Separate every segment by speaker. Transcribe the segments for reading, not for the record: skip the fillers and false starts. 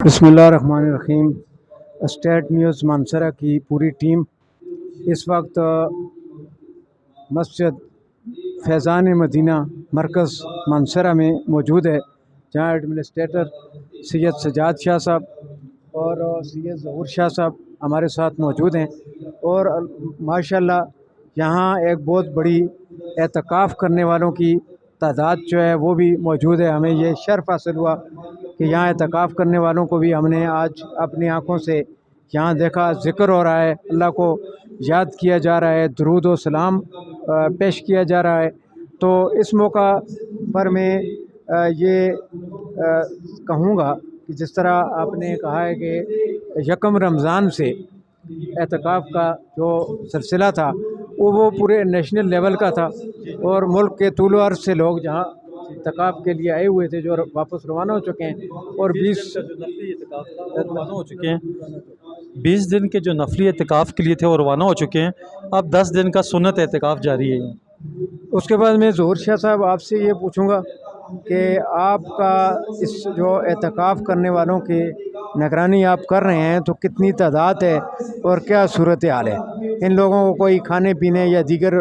Speaker 1: بسم اللہ الرحمن الرحیم۔ اسٹیٹ نیوز مانسرا کی پوری ٹیم اس وقت مسجد فیضان مدینہ مرکز مانسرا میں موجود ہے، جہاں ایڈمنسٹریٹر سید سجاد شاہ صاحب اور سید ظہور شاہ صاحب ہمارے ساتھ موجود ہیں، اور ماشاءاللہ یہاں ایک بہت بڑی اعتکاف کرنے والوں کی تعداد جو ہے وہ بھی موجود ہے۔ ہمیں یہ شرف حاصل ہوا کہ یہاں اعتکاف کرنے والوں کو بھی ہم نے آج اپنی آنکھوں سے یہاں دیکھا۔ ذکر ہو رہا ہے، اللہ کو یاد کیا جا رہا ہے، درود و سلام پیش کیا جا رہا ہے۔ تو اس موقع پر میں یہ کہوں گا کہ جس طرح آپ نے کہا ہے کہ یکم رمضان سے اعتکاف کا جو سلسلہ تھا وہ پورے نیشنل لیول کا تھا، اور ملک کے طول و عرض سے لوگ جہاں اعتکاف کے لیے آئے ہوئے تھے جو واپس روانہ ہو چکے ہیں، اور
Speaker 2: 20 دن کے جو نفلی اعتکاف کے لیے تھے وہ روانہ ہو چکے ہیں۔ اب 10 دن کا سنت اعتکاف جاری ہے۔
Speaker 1: اس کے بعد میں ظہور شاہ صاحب آپ سے یہ پوچھوں گا کہ آپ کا اس جو اعتکاف کرنے والوں کی نگرانی آپ کر رہے ہیں تو کتنی تعداد ہے اور کیا صورتحال ہے؟ ان لوگوں کو کوئی کھانے پینے یا دیگر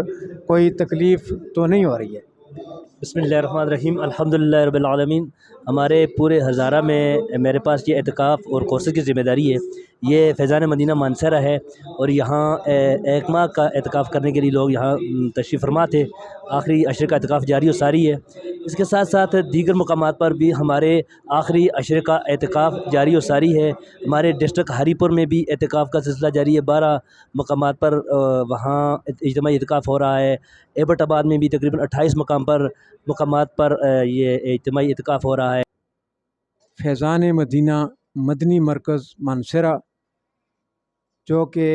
Speaker 1: کوئی تکلیف تو نہیں ہو رہی ہے؟
Speaker 3: بسم اللہ الرحمن الرحیم، الحمدللہ رب العالمین۔ ہمارے پورے ہزارہ میں میرے پاس یہ اعتکاف اور کورسز کی ذمہ داری ہے۔ یہ فیضان مدینہ مانسرا ہے، اور یہاں ایک ماہ کا اعتکاف کرنے کے لیے لوگ یہاں تشریف فرما تھے۔ آخری عشرے کا اعتکاف جاری و ساری ہے۔ اس کے ساتھ ساتھ دیگر مقامات پر بھی ہمارے آخری عشرے کا اعتکاف جاری و ساری ہے۔ ہمارے ڈسٹرکٹ ہری پور میں بھی اعتکاف کا سلسلہ جاری ہے، 12 مقامات پر وہاں اجتماعی اعتکاف ہو رہا ہے۔ ایبٹ آباد میں بھی تقریباً 28 مقامات پر یہ اجتماعی اعتکاف ہو رہا ہے۔
Speaker 1: فیضان مدینہ مدنی مرکز مانسرا جو کہ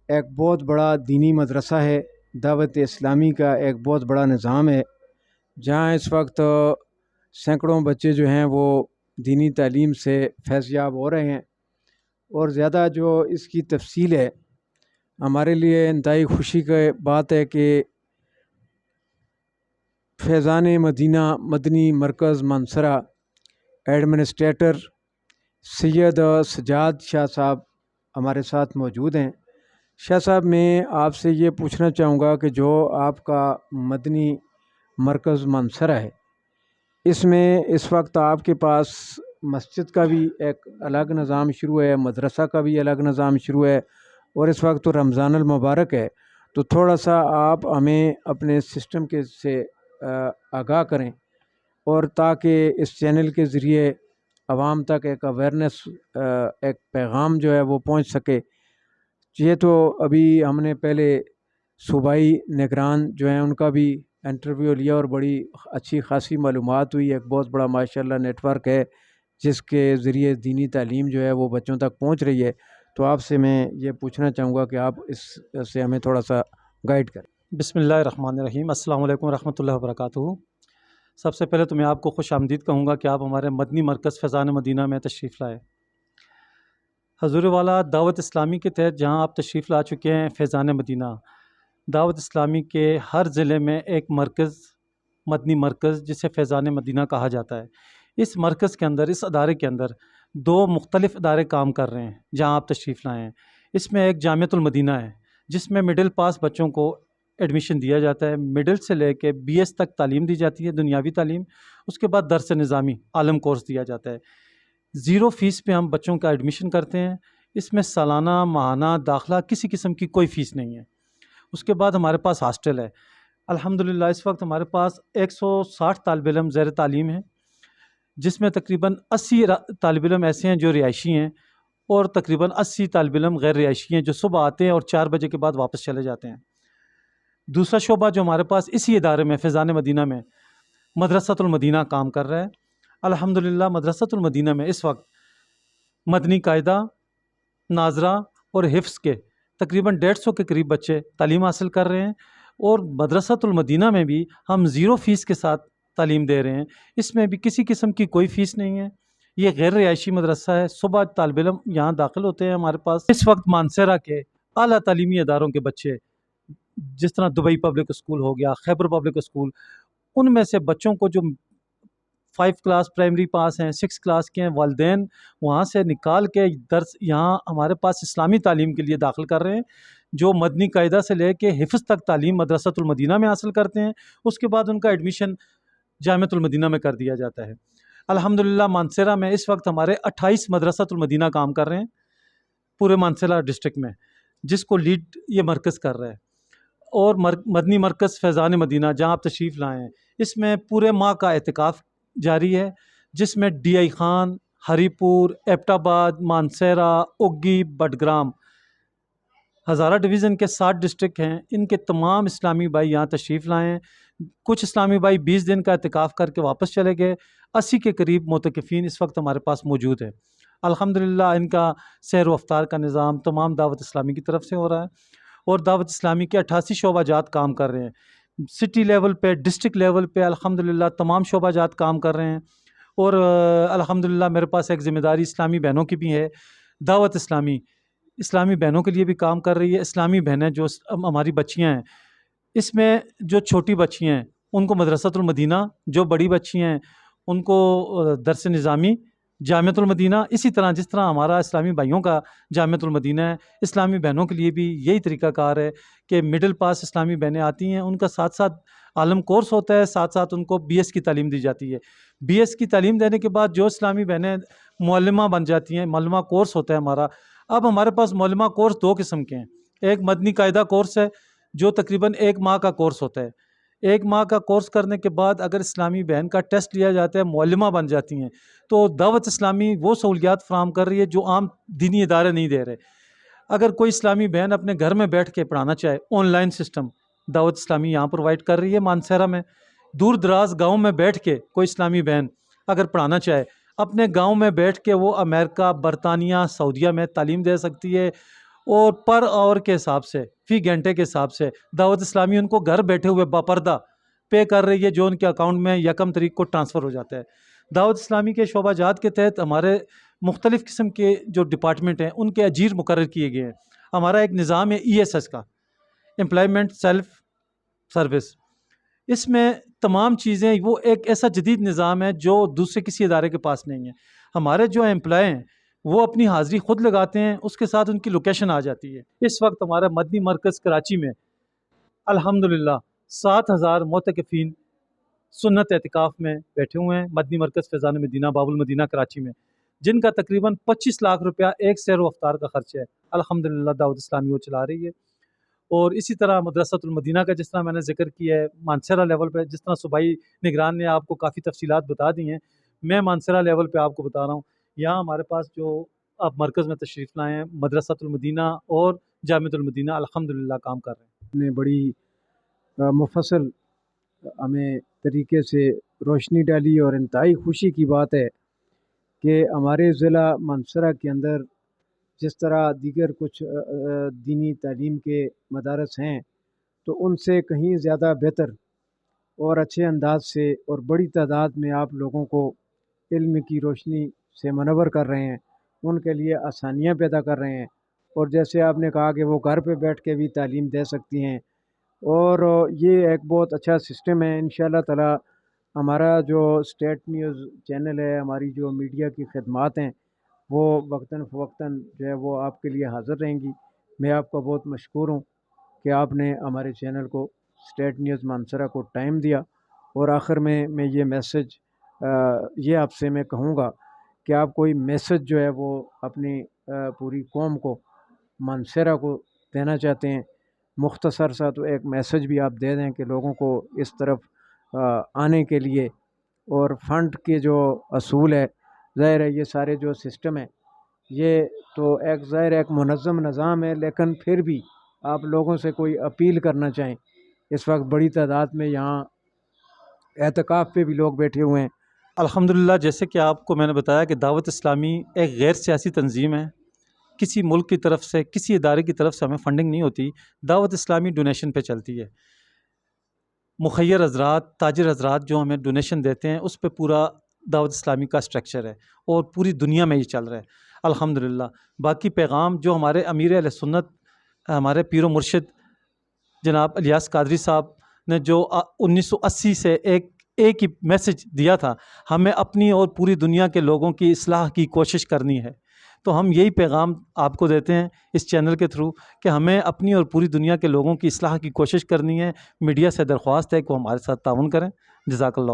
Speaker 1: ایک بہت بڑا دینی مدرسہ ہے، دعوت اسلامی کا ایک بہت بڑا نظام ہے، جہاں اس وقت سینکڑوں بچے جو ہیں وہ دینی تعلیم سے فیض یاب ہو رہے ہیں، اور زیادہ جو اس کی تفصیل ہے ہمارے لیے انتہائی خوشی کی بات ہے کہ فیضان مدینہ مدنی مرکز مانسرا ایڈمنسٹریٹر سید سجاد شاہ صاحب ہمارے ساتھ موجود ہیں۔ شاہ صاحب، میں آپ سے یہ پوچھنا چاہوں گا کہ جو آپ کا مدنی مرکز مانسرا ہے، اس میں اس وقت آپ کے پاس مسجد کا بھی ایک الگ نظام شروع ہے، مدرسہ کا بھی الگ نظام شروع ہے، اور اس وقت تو رمضان المبارک ہے، تو تھوڑا سا آپ ہمیں اپنے سسٹم کے سے آگاہ کریں، اور تاکہ اس چینل کے ذریعے عوام تک ایک اویئرنیس، ایک پیغام جو ہے وہ پہنچ سکے۔ یہ تو ابھی ہم نے پہلے صوبائی نگران جو ہیں ان کا بھی انٹرویو لیا، اور بڑی اچھی خاصی معلومات ہوئی۔ ایک بہت بڑا ماشاءاللہ نیٹ ورک ہے جس کے ذریعے دینی تعلیم جو ہے وہ بچوں تک پہنچ رہی ہے۔ تو آپ سے میں یہ پوچھنا چاہوں گا کہ آپ اس سے ہمیں تھوڑا سا گائیڈ کریں۔
Speaker 2: بسم اللہ الرحمن الرحیم، السلام علیکم ورحمۃ اللہ وبرکاتہ۔ سب سے پہلے تو میں آپ کو خوش آمدید کہوں گا کہ آپ ہمارے مدنی مرکز فیضان مدینہ میں تشریف لائے۔ حضور والا دعوت اسلامی کے تحت جہاں آپ تشریف لا چکے ہیں، فیضان مدینہ دعوت اسلامی کے ہر ضلع میں ایک مرکز، مدنی مرکز جسے فیضان مدینہ کہا جاتا ہے، اس مرکز کے اندر، اس ادارے کے اندر 2 مختلف ادارے کام کر رہے ہیں جہاں آپ تشریف لائے ہیں۔ اس میں ایک جامعۃ المدینہ ہے جس میں مڈل پاس بچوں کو ایڈمیشن دیا جاتا ہے، مڈل سے لے کے BS تک تعلیم دی جاتی ہے، دنیاوی تعلیم۔ اس کے بعد درس نظامی عالم کورس دیا جاتا ہے۔ 0 فیس پہ ہم بچوں کا ایڈمیشن کرتے ہیں۔ اس میں سالانہ، ماہانہ داخلہ کسی قسم کی کوئی فیس نہیں ہے۔ اس کے بعد ہمارے پاس ہاسٹل ہے۔ الحمدللہ اس وقت ہمارے پاس 160 طالب علم زیر تعلیم ہیں، جس میں تقریباً 80 طالب علم ایسے ہیں جو رہائشی ہیں، اور تقریباً 80 طالب علم غیر رہائشی ہیں جو صبح آتے ہیں اور 4 بجے کے بعد واپس چلے جاتے ہیں۔ دوسرا شعبہ جو ہمارے پاس اسی ادارے میں فیضان مدینہ میں مدرسۃ المدینہ کام کر رہا ہے۔ الحمدللہ مدرسۃ المدینہ میں اس وقت مدنی قاعدہ، ناظرہ اور حفظ کے تقریباً 150 کے قریب بچے تعلیم حاصل کر رہے ہیں، اور مدرسۃ المدینہ میں بھی ہم 0 فیس کے ساتھ تعلیم دے رہے ہیں۔ اس میں بھی کسی قسم کی کوئی فیس نہیں ہے۔ یہ غیر رہائشی مدرسہ ہے۔ صبح طالب علم یہاں داخل ہوتے ہیں ہمارے پاس۔ اس وقت مانسرا کے اعلیٰ تعلیمی اداروں کے بچے، جس طرح دبئی پبلک اسکول ہو گیا، خیبر پبلک اسکول، ان میں سے بچوں کو جو 5 کلاس پرائمری پاس ہیں، 6 کلاس کے ہیں، والدین وہاں سے نکال کے درس یہاں ہمارے پاس اسلامی تعلیم کے لیے داخل کر رہے ہیں، جو مدنی قاعدہ سے لے کے حفظ تک تعلیم مدرسۃ المدینہ میں حاصل کرتے ہیں، اس کے بعد ان کا ایڈمیشن جامعۃ المدینہ میں کر دیا جاتا ہے۔ الحمدللہ مانسہرہ میں اس وقت ہمارے 28 مدرسۃ المدینہ کام کر رہے ہیں پورے مانسہرہ ڈسٹرکٹ میں، جس کو لیڈ یہ مرکز کر رہا ہے۔ اور مدنی مرکز فیضان مدینہ جہاں آپ تشریف لائے ہیں، اس میں پورے ماہ کا اعتکاف جاری ہے، جس میں ڈی آئی خان، ہری پور، ایبٹ آباد، مانسہرہ، اگی، بٹگرام، ہزارہ ڈویژن کے 60 ڈسٹرکٹ ہیں، ان کے تمام اسلامی بھائی یہاں تشریف لائے ہیں۔ کچھ اسلامی بھائی 20 دن کا اعتکاف کر کے واپس چلے گئے۔ 80 کے قریب معتکفین اس وقت ہمارے پاس موجود ہے۔ الحمدللہ ان کا سیر و افطار کا نظام تمام دعوت اسلامی کی طرف سے ہو رہا ہے، اور دعوت اسلامی کے 88 شعبہ جات کام کر رہے ہیں۔ سٹی لیول پہ، ڈسٹرکٹ لیول پہ الحمدللہ تمام شعبہ جات کام کر رہے ہیں، اور الحمدللہ میرے پاس ایک ذمہ داری اسلامی بہنوں کی بھی ہے۔ دعوت اسلامی بہنوں کے لیے بھی کام کر رہی ہے۔ اسلامی بہنیں جو ہماری بچیاں ہیں، اس میں جو چھوٹی بچیاں ہیں ان کو مدرسۃ المدینہ، جو بڑی بچیاں ہیں ان کو درس نظامی جامعۃ المدینہ، اسی طرح جس طرح ہمارا اسلامی بھائیوں کا جامعۃ المدینہ ہے، اسلامی بہنوں کے لیے بھی یہی طریقہ کار ہے کہ مڈل پاس اسلامی بہنیں آتی ہیں، ان کا ساتھ ساتھ عالم کورس ہوتا ہے، ساتھ ساتھ ان کو بی ایس کی تعلیم دی جاتی ہے۔ بی ایس کی تعلیم دینے کے بعد جو اسلامی بہنیں معلمہ بن جاتی ہیں، معلمہ کورس ہوتا ہے ہمارا۔ اب ہمارے پاس معلمہ کورس 2 قسم کے ہیں، ایک مدنی قاعدہ کورس ہے جو تقریباً 1 ماہ کا کورس ہوتا ہے۔ 1 ماہ کا کورس کرنے کے بعد اگر اسلامی بہن کا ٹیسٹ لیا جاتا ہے، معلمہ بن جاتی ہیں، تو دعوت اسلامی وہ سہولیات فراہم کر رہی ہے جو عام دینی ادارے نہیں دے رہے۔ اگر کوئی اسلامی بہن اپنے گھر میں بیٹھ کے پڑھانا چاہے، آن لائن سسٹم دعوت اسلامی یہاں پرووائڈ کر رہی ہے مانسہرہ میں۔ دور دراز گاؤں میں بیٹھ کے کوئی اسلامی بہن اگر پڑھانا چاہے، اپنے گاؤں میں بیٹھ کے وہ امریکہ، برطانیہ، سعودیہ میں تعلیم دے سکتی ہے، اور پر آور کے حساب سے، فی گھنٹے کے حساب سے دعوت اسلامی ان کو گھر بیٹھے ہوئے باپردہ پے کر رہی ہے، جو ان کے اکاؤنٹ میں 1 تاریخ کو ٹرانسفر ہو جاتا ہے۔ دعوت اسلامی کے شعبہ جات کے تحت ہمارے مختلف قسم کے جو ڈپارٹمنٹ ہیں ان کے اجیر مقرر کیے گئے ہیں۔ ہمارا ایک نظام ہے ESS کا، امپلائمنٹ سیلف سروس۔ اس میں تمام چیزیں، وہ ایک ایسا جدید نظام ہے جو دوسرے کسی ادارے کے پاس نہیں ہے۔ ہمارے جو امپلائی ہیں وہ اپنی حاضری خود لگاتے ہیں، اس کے ساتھ ان کی لوکیشن آ جاتی ہے۔ اس وقت ہمارا مدنی مرکز کراچی میں الحمدللہ 7000 معتکفین سنت اعتکاف میں بیٹھے ہوئے ہیں، مدنی مرکز فیضان مدینہ باب المدینہ کراچی میں، جن کا تقریباً 25 لاکھ روپیہ ایک سیر و افطار کا خرچ ہے۔ الحمدللہ دعوت اسلامی وہ چلا رہی ہے۔ اور اسی طرح مدرسۃ المدینہ کا جس طرح میں نے ذکر کیا ہے، مانسہرہ لیول پہ جس طرح صوبائی نگران نے آپ کو کافی تفصیلات بتا دی ہیں، میں مانسہرہ لیول پہ آپ کو بتا رہا ہوں۔ یہاں ہمارے پاس جو آپ مرکز میں تشریف لائے ہیں، مدرسۃ المدینہ اور جامعۃ المدینہ الحمدللہ کام کر رہے ہیں۔
Speaker 1: نے بڑی مفصل ہمیں طریقے سے روشنی ڈالی، اور انتہائی خوشی کی بات ہے کہ ہمارے ضلع مانسہرہ کے اندر جس طرح دیگر کچھ دینی تعلیم کے مدارس ہیں، تو ان سے کہیں زیادہ بہتر اور اچھے انداز سے اور بڑی تعداد میں آپ لوگوں کو علم کی روشنی سے منور کر رہے ہیں، ان کے لیے آسانیاں پیدا کر رہے ہیں۔ اور جیسے آپ نے کہا کہ وہ گھر پہ بیٹھ کے بھی تعلیم دے سکتی ہیں، اور یہ ایک بہت اچھا سسٹم ہے۔ انشاءاللہ تعالی ہمارا جو اسٹیٹ نیوز چینل ہے، ہماری جو میڈیا کی خدمات ہیں، وہ وقتاً فوقتاً جو ہے وہ آپ کے لیے حاضر رہیں گی۔ میں آپ کا بہت مشکور ہوں کہ آپ نے ہمارے چینل کو، اسٹیٹ نیوز مانسہرہ کو ٹائم دیا۔ اور آخر میں یہ میسج یہ آپ سے میں کہوں گا کہ آپ کوئی میسج جو ہے وہ اپنی پوری قوم کو، مانسہرہ کو دینا چاہتے ہیں، مختصر سا تو ایک میسج بھی آپ دے دیں کہ لوگوں کو اس طرف آنے کے لیے۔ اور فنڈ کے جو اصول ہے، ظاہر ہے یہ سارے جو سسٹم ہے، یہ تو ایک ظاہر ایک منظم نظام ہے، لیکن پھر بھی آپ لوگوں سے کوئی اپیل کرنا چاہیں، اس وقت بڑی تعداد میں یہاں اعتکاف پہ بھی لوگ بیٹھے ہوئے ہیں۔
Speaker 2: الحمدللہ جیسے کہ آپ کو میں نے بتایا کہ دعوت اسلامی ایک غیر سیاسی تنظیم ہے، کسی ملک کی طرف سے، کسی ادارے کی طرف سے ہمیں فنڈنگ نہیں ہوتی۔ دعوت اسلامی ڈونیشن پہ چلتی ہے۔ مخیر حضرات، تاجر حضرات جو ہمیں ڈونیشن دیتے ہیں، اس پہ پورا دعوت اسلامی کا اسٹرکچر ہے، اور پوری دنیا میں یہ چل رہا ہے الحمدللہ۔ باقی پیغام جو ہمارے امیر اہل سنت، ہمارے پیر و مرشد جناب الیاس قادری صاحب نے جو 1980 سے ایک ایک ہی میسج دیا تھا، ہمیں اپنی اور پوری دنیا کے لوگوں کی اصلاح کی کوشش کرنی ہے۔ تو ہم یہی پیغام آپ کو دیتے ہیں اس چینل کے تھرو کہ ہمیں اپنی اور پوری دنیا کے لوگوں کی اصلاح کی کوشش کرنی ہے۔ میڈیا سے درخواست ہے کہ وہ ہمارے ساتھ تعاون کریں۔ جزاک اللہ۔